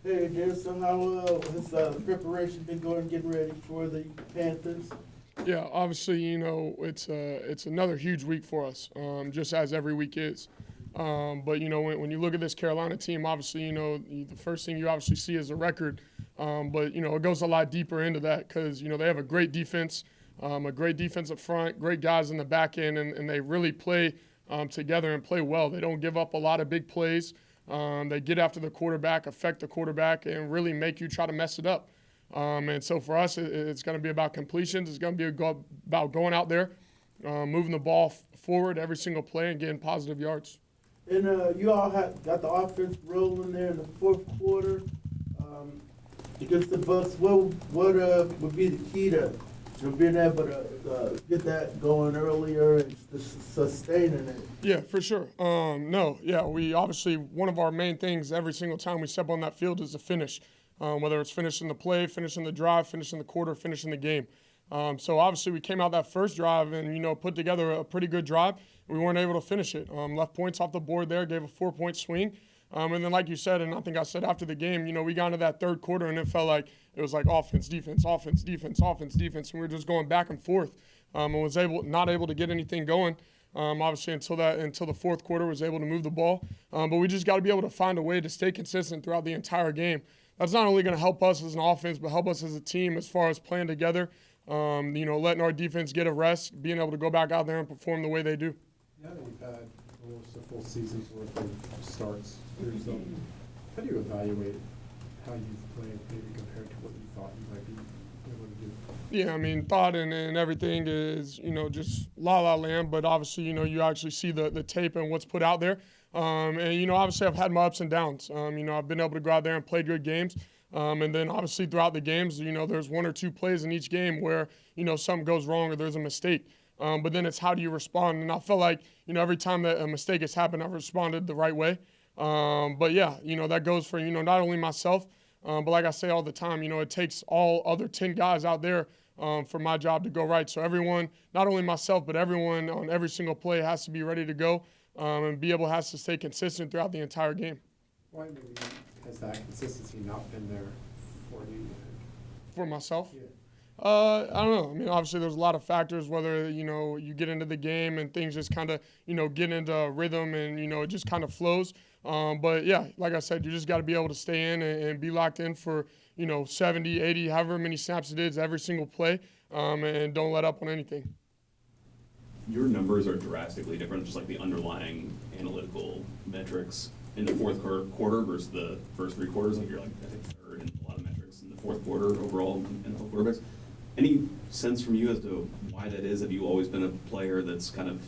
Hey there, so how has preparation been going, getting ready for the Panthers? Yeah, obviously, it's another huge week for us, just as every week is. But when you look at this Carolina team, obviously, the first thing you obviously see is a record. But it goes a lot deeper into that because they have a great defense, a great defense up front, great guys in the back end, and they really play together and play well. They don't give up a lot of big plays. They get after the quarterback, affect the quarterback, and really make you try to mess it up. And so for us, it's going to be about completions. It's going to be about going out there, moving the ball forward every single play and getting positive yards. And you all got the offense rolling there in the fourth quarter against the Bucks. What would be the key to being able to get that going earlier and sustaining it? Yeah, for sure. We obviously, one of our main things every single time we step on that field is the finish. Whether it's finishing the play, finishing the drive, finishing the quarter, finishing the game. So obviously we came out that first drive and, put together a pretty good drive. We weren't able to finish it. Left points off the board there, gave a 4-point swing. And then like you said, and I think I said after the game, we got into that third quarter and it felt like it was like offense, defense, offense, defense, offense, defense. And we were just going back and forth and was not able to get anything going. Obviously until the fourth quarter was able to move the ball. But we just got to be able to find a way to stay consistent throughout the entire game. That's not only going to help us as an offense, but help us as a team as far as playing together, letting our defense get a rest, being able to go back out there and perform the way they do. Now that you've had almost a full season's worth of starts for yourself, how do you evaluate how you've played maybe compared to what you thought you might be able to do? Yeah, thought and everything is, just la land, but obviously, you actually see the tape and what's put out there. Obviously I've had my ups and downs. I've been able to go out there and play good games. And then obviously throughout the games, there's one or two plays in each game where, something goes wrong or there's a mistake. But then it's how do you respond? And I felt like, every time that a mistake has happened, I've responded the right way. That goes for, not only myself, but like I say all the time, it takes all other 10 guys out there for my job to go right. So everyone, not only myself, but everyone on every single play has to be ready to go and has to stay consistent throughout the entire game. Why maybe has that consistency not been there for you? For myself? Yeah. I don't know. Obviously there's a lot of factors, whether, you get into the game and things just kind of, get into rhythm and, it just kind of flows. But yeah, like I said, you just got to be able to stay in and be locked in for, 70, 80, however many snaps it is every single play, and don't let up on anything. Your numbers are drastically different, just like the underlying analytical metrics in the fourth quarter versus the first three quarters. Like you're I think third in a lot of metrics in the fourth quarter overall in NFL quarterbacks. Any sense from you as to why that is? Have you always been a player that's kind of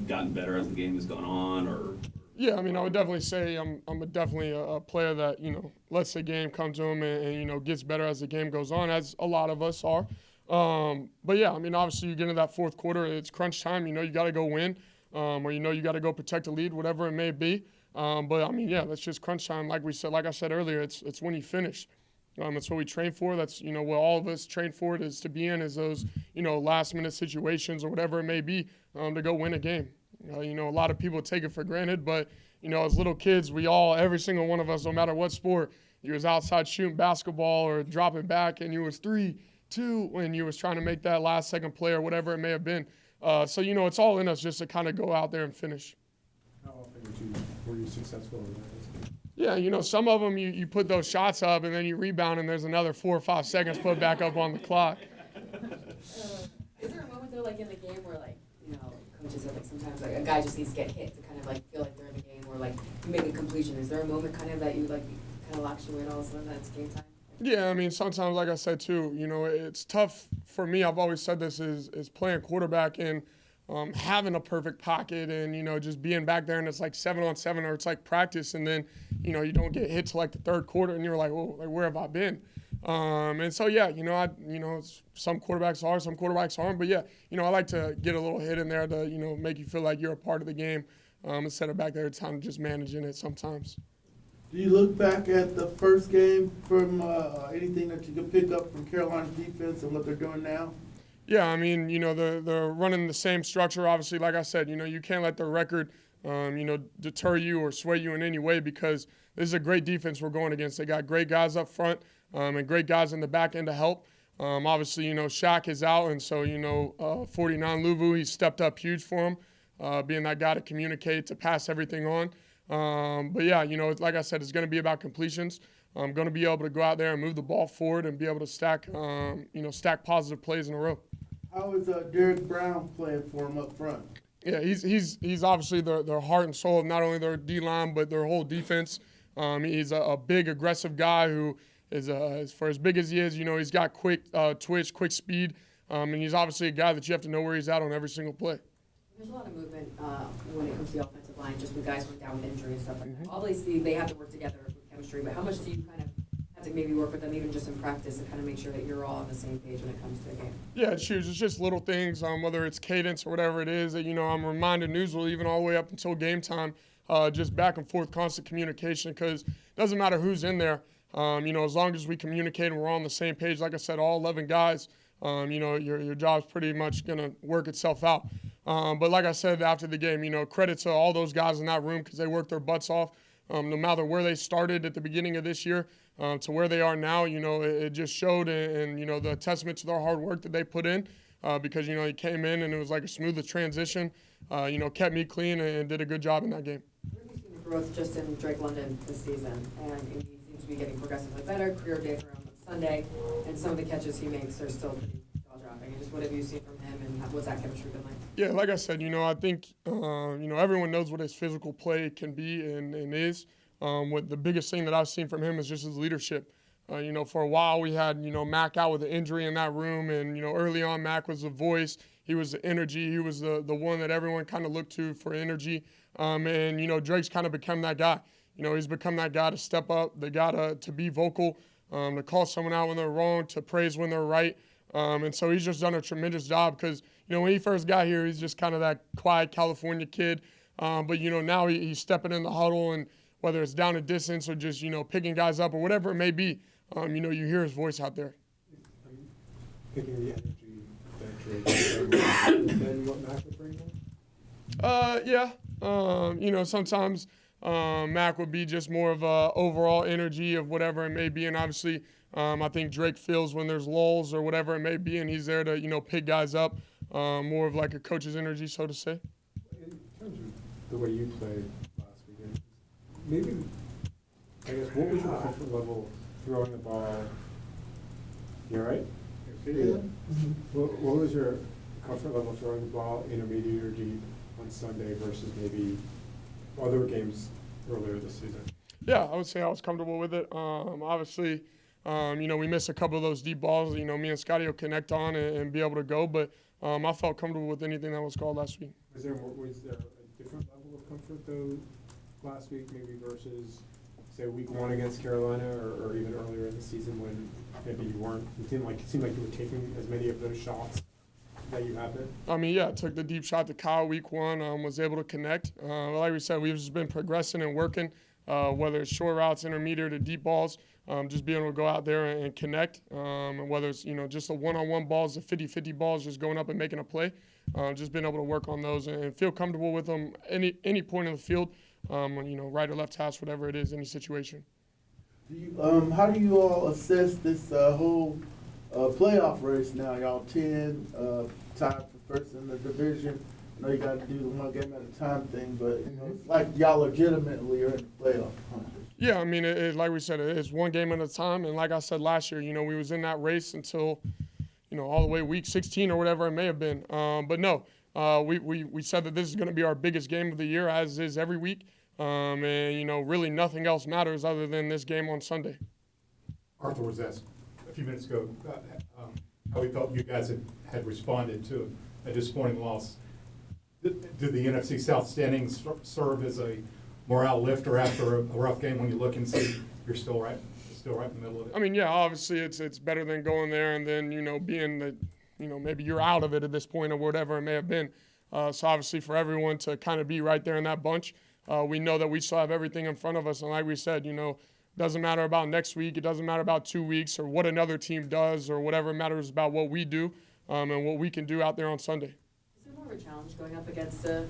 gotten better as the game has gone on, or? Yeah, I would definitely say I'm definitely a player that lets the game come to him and gets better as the game goes on, as a lot of us are. But yeah, obviously you get into that fourth quarter, it's crunch time. You got to go win, or you got to go protect the lead, whatever it may be. That's just crunch time. Like I said earlier, it's when you finish. That's what we train for. That's what all of us train for it is to be in, is those last minute situations or whatever it may be to go win a game. A lot of people take it for granted, but as little kids, every single one of us, no matter what sport, you was outside shooting basketball or dropping back, and you was 3-2 when you was trying to make that last second play or whatever it may have been. It's all in us just to kind of go out there and finish. How often were you successful in that? Yeah, some of them you put those shots up and then you rebound and there's another 4 or 5 seconds put back up on the clock. Is there a moment though, like in the game, where coaches are sometimes a guy just needs to get hit to kind of feel like they're in the game, or you make a completion? Is there a moment kind of that you kind of locks you in all of a sudden that's game time? Yeah, sometimes, like I said too, it's tough for me. I've always said this is playing quarterback and having a perfect pocket and, just being back there and it's like 7-on-7 or it's like practice and then, you don't get hit to the third quarter and you're like, well, where have I been? Some quarterbacks are, some quarterbacks aren't, but yeah, I like to get a little hit in there to, make you feel like you're a part of the game instead of back there kind of just managing it sometimes. Do you look back at the first game from anything that you could pick up from Carolina's defense and what they're doing now? Yeah, they're running the same structure. Obviously, like I said, you can't let the record deter you or sway you in any way, because this is a great defense we're going against. They got great guys up front and great guys in the back end to help. Obviously, Shaq is out, and so, 49 Luvu, he's stepped up huge for him, being that guy to communicate, to pass everything on. But yeah, like I said, it's going to be about completions. I'm going to be able to go out there and move the ball forward and be able to stack positive plays in a row. How is Derek Brown playing for him up front? Yeah, he's obviously their heart and soul of not only their D-line but their whole defense. He's a big, aggressive guy who is, for as big as he is, he's got quick twitch, quick speed, and he's obviously a guy that you have to know where he's at on every single play. There's a lot of movement when it comes to the offensive line, just when guys went down with injury and stuff like that. Obviously, they have to work together with chemistry, but how much do you kind of have to maybe work with them, even just in practice, to kind of make sure that you're all on the same page when it comes to the game? Yeah, it's huge. It's just little things, whether it's cadence or whatever it is, that, I'm reminded Newsville, even all the way up until game time, just back and forth, constant communication, because it doesn't matter who's in there. As long as we communicate and we're all on the same page, like I said, all 11 guys, your job's pretty much going to work itself out. But like I said after the game, credit to all those guys in that room, because they worked their butts off. No matter where they started at the beginning of this year to where they are now, it just showed, and the testament to their hard work that they put in, because, he came in and it was like a smooth transition, kept me clean and did a good job in that game. Where have you seen the growth just in Drake London this season? And he seems to be getting progressively better. Career day for him on Sunday, and some of the catches he makes are still pretty jaw-dropping. And just what have you seen from him, and what's that chemistry been like? Yeah, like I said, I think, everyone knows what his physical play can be and is. What the biggest thing that I've seen from him is just his leadership. For a while we had, Mac out with an injury in that room, and, early on Mac was the voice. He was the energy. He was the one that everyone kind of looked to for energy. And, Drake's kind of become that guy. He's become that guy to step up, the guy to be vocal, to call someone out when they're wrong, to praise when they're right. And so he's just done a tremendous job, because, when he first got here, he's just kind of that quiet California kid. But, now he's stepping in the huddle, and whether it's down a distance or just, picking guys up or whatever it may be, you hear his voice out there. I'm thinking of the energy that Drake is then what Mac would bring them? Yeah. Sometimes Mac would be just more of a overall energy of whatever it may be, and obviously I think Drake feels when there's lulls or whatever it may be, and he's there to, pick guys up, more of like a coach's energy, so to say. In terms of the way you played last weekend, maybe, I guess, what was your comfort level throwing the ball? You all right? Yeah. What was your comfort level throwing the ball intermediate or deep on Sunday versus maybe other games earlier this season? Yeah, I would say I was comfortable with it. Obviously, we missed a couple of those deep balls. Me and Scotty will connect on and be able to go, but I felt comfortable with anything that was called last week. Was there a different level of comfort, though, last week maybe versus, say, week 1 against Carolina, or even earlier in the season when maybe you weren't? It seemed like you were taking as many of those shots that you have been. I took the deep shot to Kyle week 1, was able to connect. Like we said, we've just been progressing and working, whether it's short routes, intermediate, or deep balls, just being able to go out there and connect. And whether it's, just the one-on-one balls, the 50-50 balls, just going up and making a play, just being able to work on those and feel comfortable with them any point in the field, right or left hash, whatever it is, any situation. How do you all assess this whole playoff race now? Y'all 10, tied for first in the division. I know you got to do the one game at a time thing, but it's like y'all legitimately are in the playoff hunt. Yeah, like we said, it's one game at a time, and like I said last year, we was in that race until, all the way week 16 or whatever it may have been. But no, we said that this is going to be our biggest game of the year, as is every week. And, really nothing else matters other than this game on Sunday. Arthur was asked a few minutes ago how he felt you guys had responded to a disappointing loss. Did the NFC South standings serve as a morale lifter after a rough game when you look and see you're still right in the middle of it? Yeah, obviously it's better than going there and then, being that, maybe you're out of it at this point or whatever it may have been. So obviously for everyone to kind of be right there in that bunch, we know that we still have everything in front of us. And like we said, doesn't matter about next week. It doesn't matter about 2 weeks or what another team does or whatever. It matters about what we do and what we can do out there on Sunday. Is there more of a challenge going up against a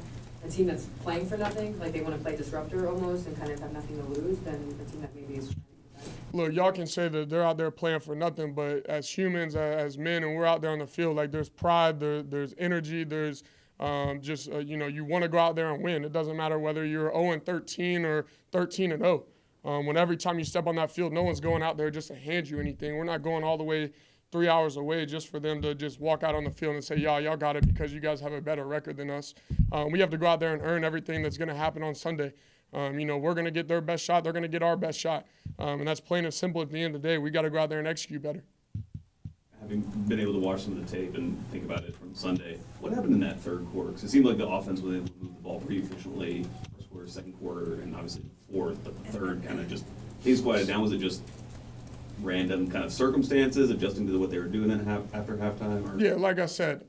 a team that's playing for nothing, like they want to play disruptor almost and kind of have nothing to lose, than a team that maybe is trying to prevent? Look, y'all can say that they're out there playing for nothing, but as humans, as men, and we're out there on the field, like there's pride, there's energy, there's you want to go out there and win. It doesn't matter whether you're 0-13 or 13-0. When every time you step on that field, no one's going out there just to hand you anything. We're not going all the way 3 hours away just for them to just walk out on the field and say, y'all got it because you guys have a better record than us. We have to go out there and earn everything that's going to happen on Sunday. We're going to get their best shot. They're going to get our best shot. And that's plain and simple at the end of the day. We got to go out there and execute better. Having been able to watch some of the tape and think about it from Sunday, what happened in that third quarter? Because it seemed like the offense was able to move the ball pretty efficiently, first quarter, second quarter, and obviously the fourth, but the third kind of just, things quieted down. Was it just random kind of circumstances, adjusting to what they were doing after halftime? Or? Yeah, like I said,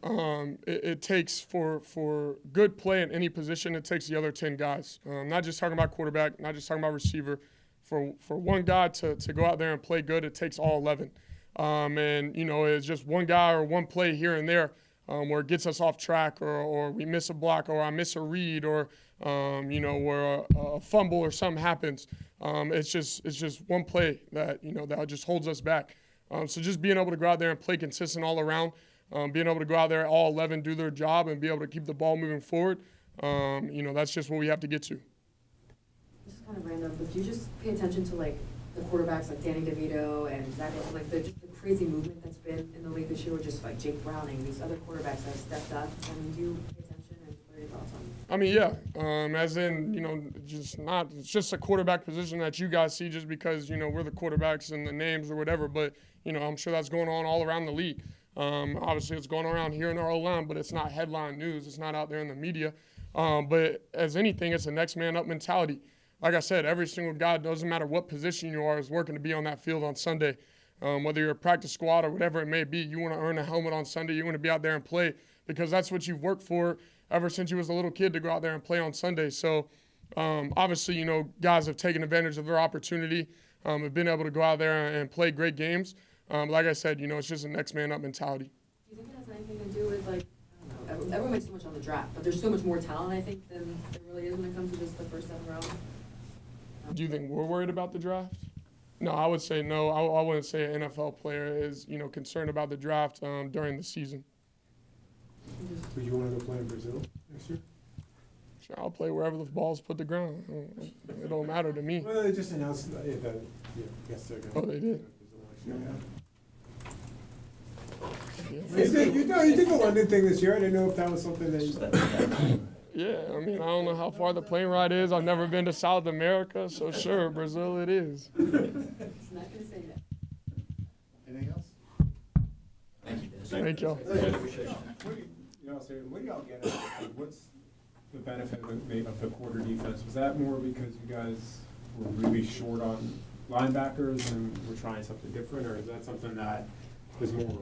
it takes for good play in any position, it takes the other 10 guys. Not just talking about quarterback, not just talking about receiver. For one guy to go out there and play good, it takes all 11. It's just one guy or one play here and there where it gets us off track or we miss a block or I miss a read or, where a fumble or something happens. It's just one play that, that just holds us back. So just being able to go out there and play consistent all around, being able to go out there, all 11 do their job and be able to keep the ball moving forward, that's just what we have to get to. This is kind of random, but do you just pay attention to like the quarterbacks like Danny DeVito and Zach Wilson, like the crazy movement that's been in the league this year, or just like Jake Browning, these other quarterbacks that have stepped up? Do you pay attention and what are your thoughts on it? Yeah. As in, it's just a quarterback position that you guys see just because, we're the quarterbacks and the names or whatever, but, I'm sure that's going on all around the league. Obviously, it's going around here in our O-line, but it's not headline news. It's not out there in the media. But as anything, it's a next man up mentality. Like I said, every single guy, doesn't matter what position you are, is working to be on that field on Sunday. Whether you're a practice squad or whatever it may be, you want to earn a helmet on Sunday. You want to be out there and play because that's what you've worked for ever since you was a little kid to go out there and play on Sunday. So, obviously, guys have taken advantage of their opportunity, have been able to go out there and play great games. Like I said, it's just a next man up mentality. Do you think it has anything to do with, like, I don't know, everyone makes so much on the draft, but there's so much more talent, I think, than there really is when it comes to just the first 7 rounds? Do you think we're worried about the draft? No, I would say no. I wouldn't say an NFL player is, concerned about the draft during the season. Would you want to go play in Brazil next year? Sure, I'll play wherever the ball's put the ground. It don't matter to me. Well, they just announced that, I guess they're going to. Oh, they did? Yeah. You did the London thing this year. I didn't know if that was something that you... Yeah, I don't know how far the plane ride is. I've never been to South America, so sure, Brazil it is. It's not going to say that. Anything else? Thank you, Dennis. Thank y'all. What do y'all get out of it? What's the benefit of the quarter defense? Was that more because you guys were really short on linebackers and were trying something different, or is that something that was more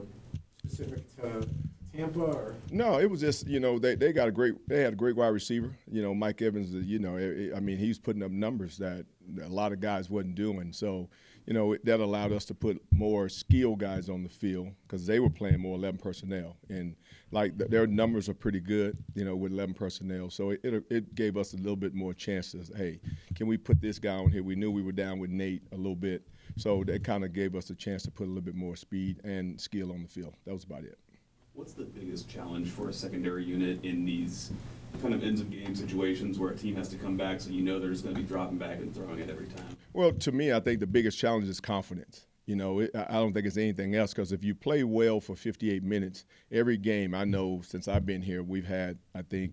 specific to Tampa? Or? No, it was just, they had a great wide receiver. Mike Evans, he's putting up numbers that a lot of guys wasn't doing. So, that allowed us to put more skilled guys on the field because they were playing more 11 personnel. And, their numbers are pretty good, with 11 personnel. So it gave us a little bit more chances. Hey, can we put this guy on here? We knew we were down with Nate a little bit. So that kind of gave us a chance to put a little bit more speed and skill on the field. That was about it. What's the biggest challenge for a secondary unit in these kind of ends of game situations where a team has to come back so they're just going to be dropping back and throwing it every time? Well, to me, I think the biggest challenge is confidence. I don't think it's anything else because if you play well for 58 minutes, every game, I know since I've been here, we've had, I think,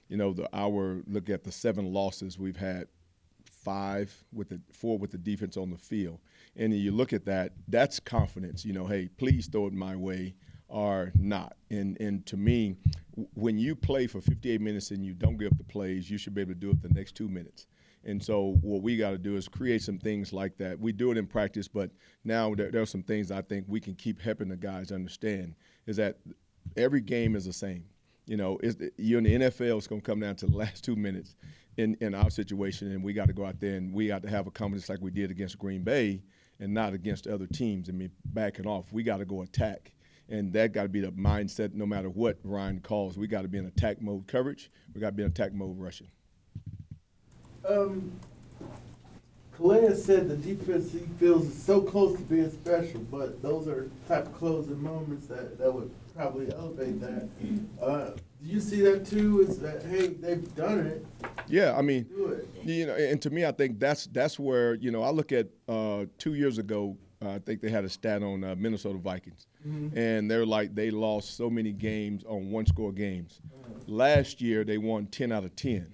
look at the 7 losses, we've had 4 with the defense on the field. And you look at that, that's confidence. Hey, please throw it my way. Or not. And to me, when you play for 58 minutes and you don't give up the plays, you should be able to do it the next 2 minutes. And so what we got to do is create some things like that. We do it in practice, but now there are some things I think we can keep helping the guys understand is that every game is the same. You're in the NFL, it's going to come down to the last 2 minutes in our situation, and we got to go out there and we got to have a confidence like we did against Green Bay and not against other teams. Backing off. We got to go attack. And that got to be the mindset no matter what Ryan calls. We got to be in attack mode coverage. We got to be in attack mode rushing. Calais said the defense he feels is so close to being special, but those are type of closing moments that would probably elevate that. Do you see that too? Is that, hey, they've done it? Yeah, I mean, Do it. you know, and to me, I think that's where, you know, I look at 2 years ago, I think they had a stat on Minnesota Vikings, and they're like they lost so many games on one-score games. Last year, they won 10 out of 10.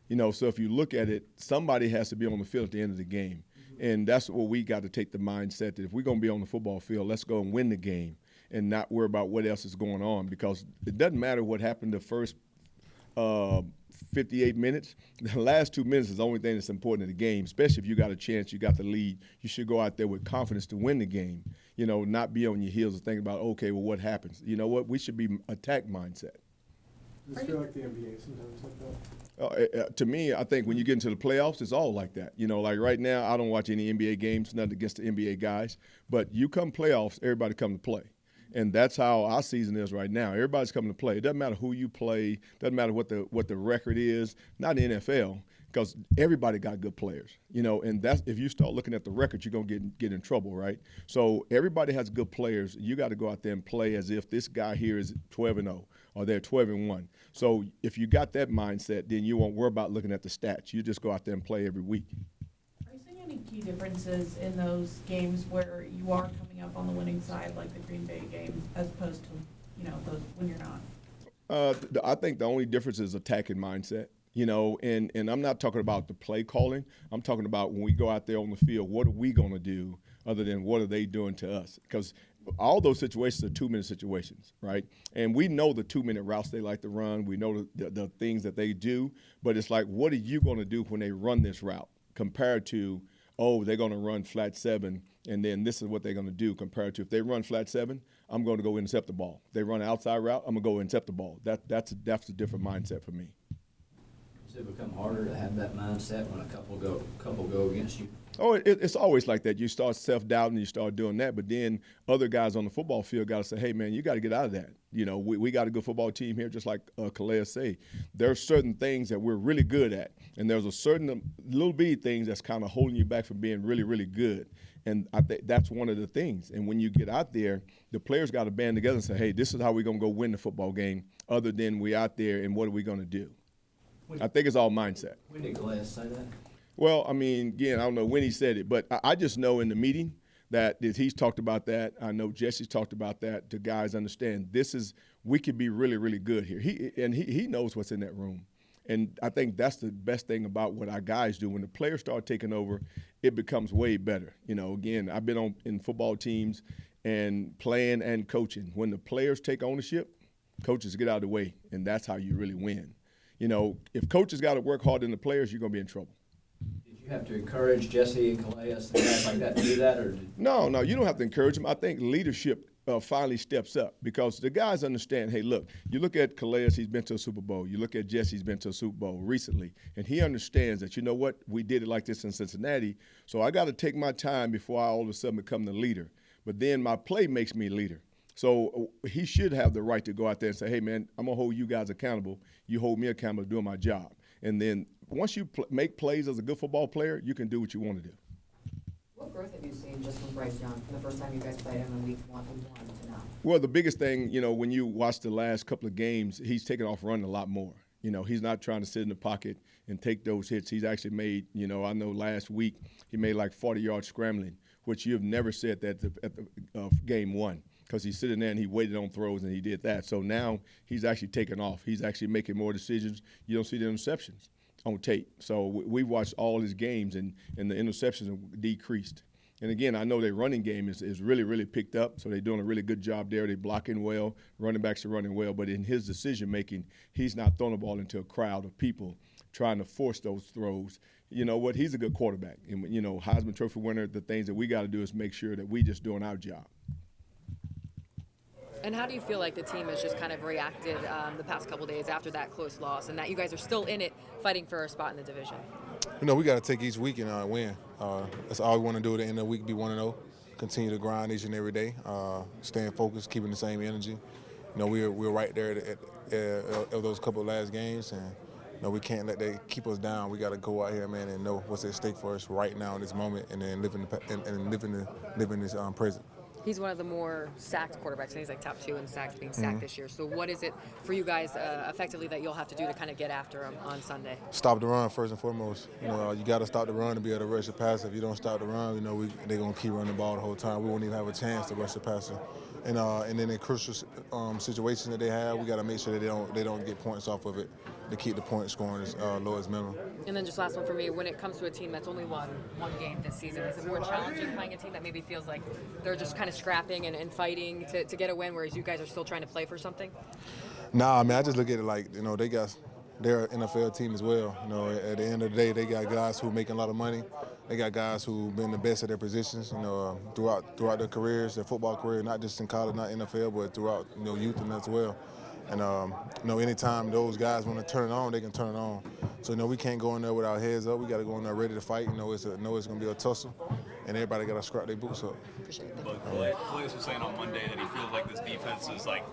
You know, so if you look at it, somebody has to be on the field at the end of the game, and that's what we got to take the mindset that if we're going to be on the football field, let's go and win the game and not worry about what else is going on, because it doesn't matter what happened the first 58 minutes. The last 2 minutes is the only thing that's important in the game, especially if you got a chance, you got the lead. You should go out there with confidence to win the game, you know, not be on your heels and think about, okay, well, what happens? You know what? We should be attack mindset. Does it feel like the NBA sometimes like that? To me, I think when you get into the playoffs, it's all like that. You know, like right now, I don't watch any NBA games, nothing against the NBA guys, but you come playoffs, everybody come to play. And that's how our season is right now. Everybody's coming to play. It doesn't matter who you play. Doesn't matter what the record is. Not in the NFL, because everybody got good players. You know, and that's if you start looking at the record, you're gonna get in trouble, right? So everybody has good players. You got to go out there and play as if this guy here is 12-0 or they're 12-1. So if you got that mindset, then you won't worry about looking at the stats. You just go out there and play every week. Are you seeing any key differences in those games where you are coming up on the winning side, like the Green Bay game, as opposed to, you know, those when you're not? I think the only difference is attacking mindset. You know, and I'm not talking about the play calling. I'm talking about when we go out there on the field, what are we going to do other than what are they doing to us? Because all those situations are 2-minute situations, right? And we know the 2-minute routes they like to run. We know the things that they do. But it's like, what are you going to do when they run this route compared to, oh, they're going to run flat 7, and then this is what they're going to do compared to if they run flat 7, I'm going to go intercept the ball. If they run an outside route, I'm going to go intercept the ball. That's a different mindset for me. Does it become harder to have that mindset when a couple go against you? Oh, it's always like that. You start self-doubting, you start doing that, but then other guys on the football field got to say, hey, man, you got to get out of that. You know, we got a good football team here, just like Calais say. There are certain things that we're really good at, and there's a certain little bitty things that's kind of holding you back from being really, really good. And I think that's one of the things. And when you get out there, the players got to band together and say, hey, this is how we're going to go win the football game, other than we out there and what are we going to do. I think it's all mindset. When did Glass say that? Well, I mean, again, I don't know when he said it, but I just know in the meeting that he's talked about that. I know Jesse's talked about that. The guys understand we could be really, really good here. He knows what's in that room. And I think that's the best thing about what our guys do. When the players start taking over, it becomes way better. You know, again, I've been in football teams and playing and coaching. When the players take ownership, coaches get out of the way, and that's how you really win. You know, if coaches got to work hard in the players, you're going to be in trouble. Did you have to encourage Jesse and Calais and guys like that to do that? Or No, you don't have to encourage them. I think leadership finally steps up because the guys understand, hey, look, you look at Calais, he's been to a Super Bowl. You look at Jesse, he's been to a Super Bowl recently. And he understands that, you know what, we did it like this in Cincinnati, so I got to take my time before I all of a sudden become the leader. But then my play makes me a leader. So he should have the right to go out there and say, hey, man, I'm going to hold you guys accountable. You hold me accountable to doing my job. And then once you make plays as a good football player, you can do what you want to do. What growth have you seen just from Bryce Young from the first time you guys played him in week one to now? Well, the biggest thing, you know, when you watch the last couple of games, he's taken off running a lot more. You know, he's not trying to sit in the pocket and take those hits. He's actually made, you know, I know last week he made like 40 yards scrambling, which you've never said that at the game one. Because he's sitting there and he waited on throws and he did that. So now he's actually taking off. He's actually making more decisions. You don't see the interceptions on tape. So we watched all his games and the interceptions have decreased. And again, I know their running game is really, really picked up. So they're doing a really good job there. They're blocking well. Running backs are running well. But in his decision making, he's not throwing the ball into a crowd of people trying to force those throws. You know what? He's a good quarterback. And, you know, Heisman Trophy winner, the things that we got to do is make sure that we just doing our job. And how do you feel like the team has just kind of reacted the past couple days after that close loss and that you guys are still in it fighting for a spot in the division? You know, we got to take each week and win. That's all we want to do at the end of the week, be 1-0. continue to grind each and every day, staying focused, keeping the same energy. You know, we're right there at those couple of last games, and you know, we can't let that keep us down. We got to go out here, man, and know what's at stake for us right now in this moment, and then live in this present. He's one of the more sacked quarterbacks, and he's like top 2 in sacks being sacked this year. So what is it for you guys effectively that you'll have to do to kind of get after him on Sunday? Stop the run first and foremost. You know, you got to stop the run to be able to rush the passer. If you don't stop the run, you know, they're going to keep running the ball the whole time. We won't even have a chance to rush the passer. And then in crucial situations that they have, we got to make sure that they don't get points off of it to keep the point scoring as low as minimum. And then just last one for me, when it comes to a team that's only won one game this season, is it more challenging playing a team that maybe feels like they're just kind of scrapping and fighting to get a win, whereas you guys are still trying to play for something? Nah, I mean, I just look at it like, you know, they're an NFL team as well. You know, at the end of the day, they got guys who are making a lot of money. They got guys who've been the best at their positions, you know, throughout their careers, their football career, not just in college, not NFL, but throughout, you know, youth and as well. And, you know, anytime those guys want to turn it on, they can turn it on. So, you know, we can't go in there with our heads up. We got to go in there ready to fight. You know, it's going to be a tussle, and everybody got to scrap their boots up. Appreciate it. But Calais was saying on Monday that he feels like this defense is like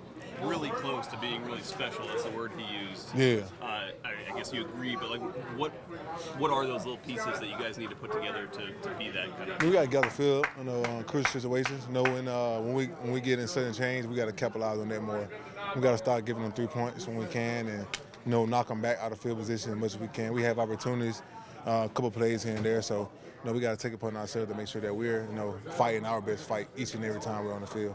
really close to being really special. That's the word he used. Yeah. I guess you agree, but like, what are those little pieces that you guys need to put together to be that kind of? We got to gather field, you know, on crucial situations. You know, when we get in certain change, we got to capitalize on that more. We got to start giving them 3 points when we can, and you know, knock them back out of field position as much as we can. We have opportunities, a couple plays here and there, so you know, we got to take it upon ourselves to make sure that we're, you know, fighting our best fight each and every time we're on the field.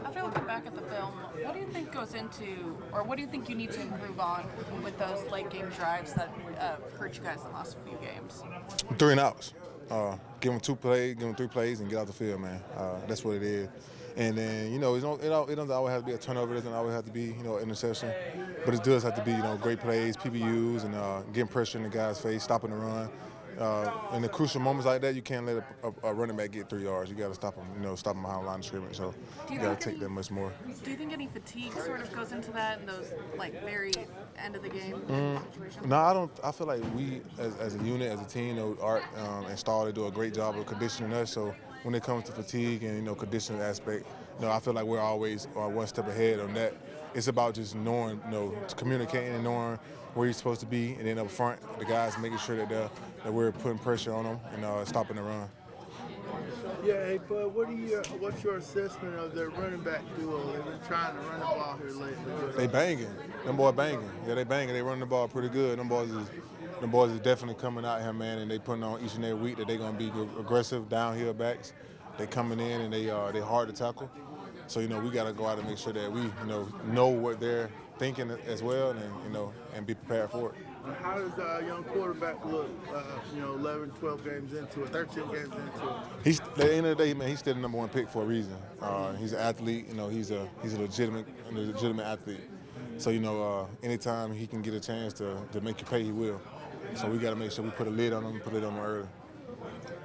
After looking back at the film, what do you think goes into, or what do you think you need to improve on with those late game drives that hurt you guys the last few games? 3 and outs. Give them 2 plays, give them 3 plays, and get out the field, man. That's what it is. And then, you know, it doesn't always have to be a turnover. It doesn't always have to be, you know, an interception. But it does have to be, you know, great plays, PBUs, and getting pressure in the guy's face, stopping the run. In the crucial moments like that, you can't let a running back get 3 yards. You got to stop him, you know, stop him behind the line of scrimmage. So you got to take that much more. Do you think any fatigue sort of goes into that in those, like, very end of the game situations? No, I don't. I feel like we, as a unit, as a team, you know, Art and Stahl, they do a great job of conditioning us. So when it comes to fatigue and, you know, conditioning aspect, you know, I feel like we're always one step ahead on that. It's about just knowing, you know, communicating and knowing where you're supposed to be, and then up front, the guys making sure that we're putting pressure on them and stopping the run. Yeah, hey, Bud, what's your assessment of their running back duo? They've been trying to run the ball here lately. They banging. Them boys banging. Yeah, they banging. They running the ball pretty good. Them boys is definitely coming out here, man, and they putting on each and every week that they're going to be aggressive downhill backs. They coming in and they hard to tackle. So, you know, we got to go out and make sure that we, you know what they're thinking as well, and, you know, and be prepared for it. How does a young quarterback look, you know, 11, 12 games into it, 13 games into it? At the end of the day, man, he's still the #1 pick for a reason. He's an athlete, you know, he's a legitimate athlete. So, you know, anytime he can get a chance to make you pay, he will. So we got to make sure we put a lid on him, put it on him early.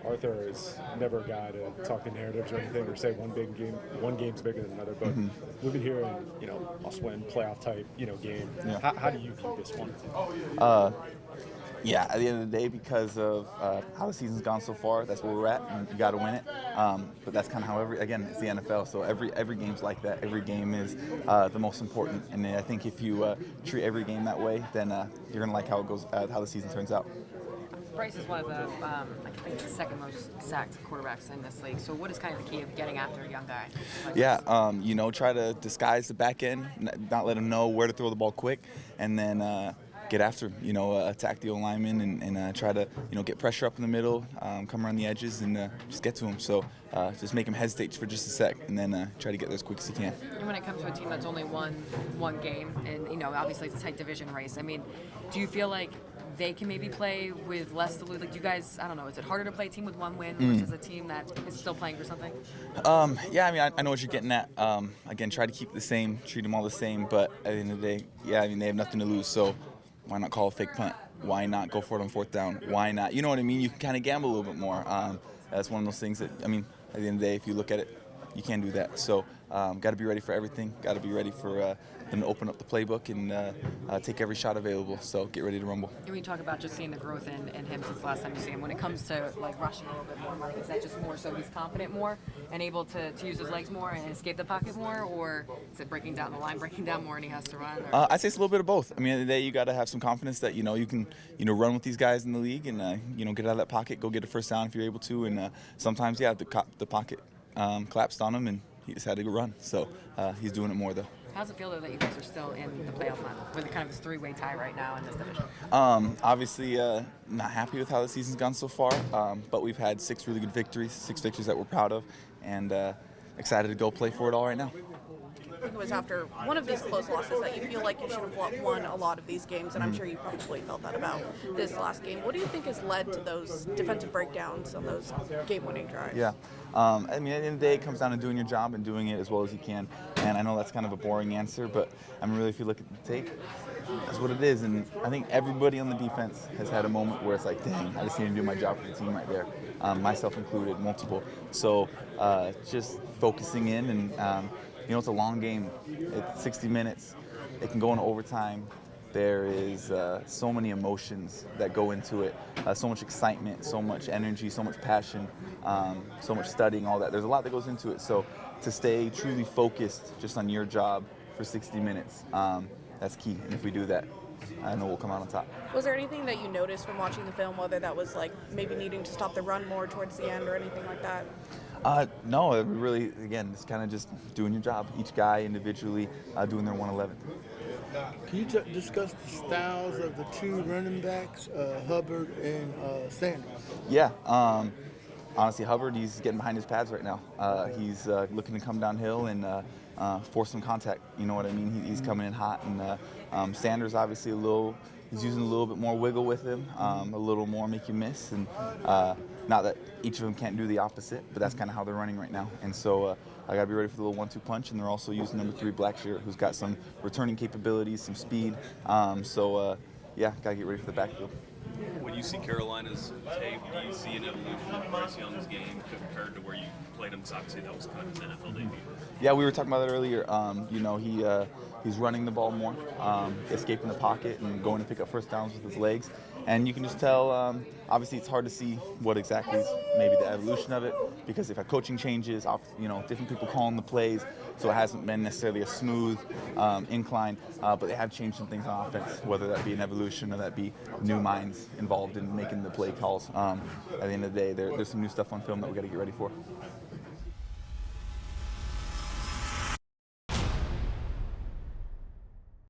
Arthur is never a guy to talk in narratives or anything or say one game's bigger than another, but we've been hearing, you know, must-win playoff type, you know, game. Yeah. How do you view this one? Yeah, at the end of the day, because of how the season's gone so far, that's where we're at, and you got to win it. But that's kind of how it's the NFL, so every game's like that. Every game is the most important, and I think if you treat every game that way, then you're gonna like how it goes, how the season turns out. Bryce is one of the, I think, the second most sacked quarterbacks in this league. So what is kind of the key of getting after a young guy? Yeah, you know, try to disguise the back end, not let him know where to throw the ball quick, and then get after him, you know, attack the O-lineman and try to, you know, get pressure up in the middle, come around the edges and just get to him. So just make him hesitate for just a sec and then try to get there as quick as he can. And when it comes to a team that's only won one game and, you know, obviously it's a tight division race, I mean, do you feel like they can maybe play with less to lose? Like, do you guys, I don't know, is it harder to play a team with one win versus a team that is still playing for something? Yeah, I mean, I know what you're getting at. Again, try to keep it the same, treat them all the same, but at the end of the day, yeah, I mean, they have nothing to lose, so why not call a fake punt? Why not go for it on 4th down? Why not? You know what I mean? You can kind of gamble a little bit more. That's one of those things that, I mean, at the end of the day, if you look at it, you can't do that. So got to be ready for everything. Got to be ready for them to open up the playbook and take every shot available. So get ready to rumble. And when you talk about just seeing the growth in him since the last time you see him, when it comes to like rushing a little bit more, like, is that just more so he's confident more and able to use his legs more and escape the pocket more, or is it breaking down the line, breaking down more, and he has to run? I'd say it's a little bit of both. I mean, at the end of the day, you got to have some confidence that you can run with these guys in the league and get out of that pocket, go get a first down if you're able to, and sometimes the pocket collapsed on him and he just had to go run. So he's doing it more though. How's it feel though that you guys are still in the playoff hunt with kind of this three-way tie right now in this division? Obviously, not happy with how the season's gone so far, but we've had 6 really good victories, 6 victories that we're proud of, and excited to go play for it all right now. I think it was after one of these close losses that you feel like you should have won a lot of these games, and I'm sure you probably felt that about this last game. What do you think has led to those defensive breakdowns on those game-winning drives? Yeah. I mean, at the end of the day, it comes down to doing your job and doing it as well as you can. And I know that's kind of a boring answer, but I mean, really, if you look at the tape, that's what it is. And I think everybody on the defense has had a moment where it's like, dang, I just need to do my job for the team right there, myself included, multiple. So just focusing in and, it's a long game. It's 60 minutes. It can go into overtime. There is so many emotions that go into it, so much excitement, so much energy, so much passion, so much studying, all that. There's a lot that goes into it. So to stay truly focused just on your job for 60 minutes, that's key. And if we do that, I know we'll come out on top. Was there anything that you noticed from watching the film, whether that was like maybe needing to stop the run more towards the end or anything like that? No, it really, again, it's kind of just doing your job. Each guy individually doing their 111. Can you discuss the styles of the two running backs, Hubbard and Sanders? Yeah. Honestly, Hubbard, he's getting behind his pads right now. He's looking to come downhill and force some contact. You know what I mean? He's coming in hot. And Sanders, obviously, he's using a little bit more wiggle with him, a little more make you miss. And not that each of them can't do the opposite, but that's kind of how they're running right now. And so I got to be ready for the little 1-2 punch. And they're also using number 3 Blackshear, who's got some returning capabilities, some speed. Yeah, got to get ready for the backfield. When you see Carolina's tape, do you see an evolution of Bryce Young's game compared to where you played him? Because obviously that was kind of his NFL debut. Yeah, we were talking about that earlier. He's running the ball more, escaping the pocket and going to pick up first downs with his legs. And you can just tell, obviously it's hard to see what exactly is maybe the evolution of it, because they've had coaching changes, different people calling the plays, so it hasn't been necessarily a smooth incline, but they have changed some things on offense, whether that be an evolution or that be new minds involved in making the play calls. At the end of the day, there's some new stuff on film that we got to get ready for.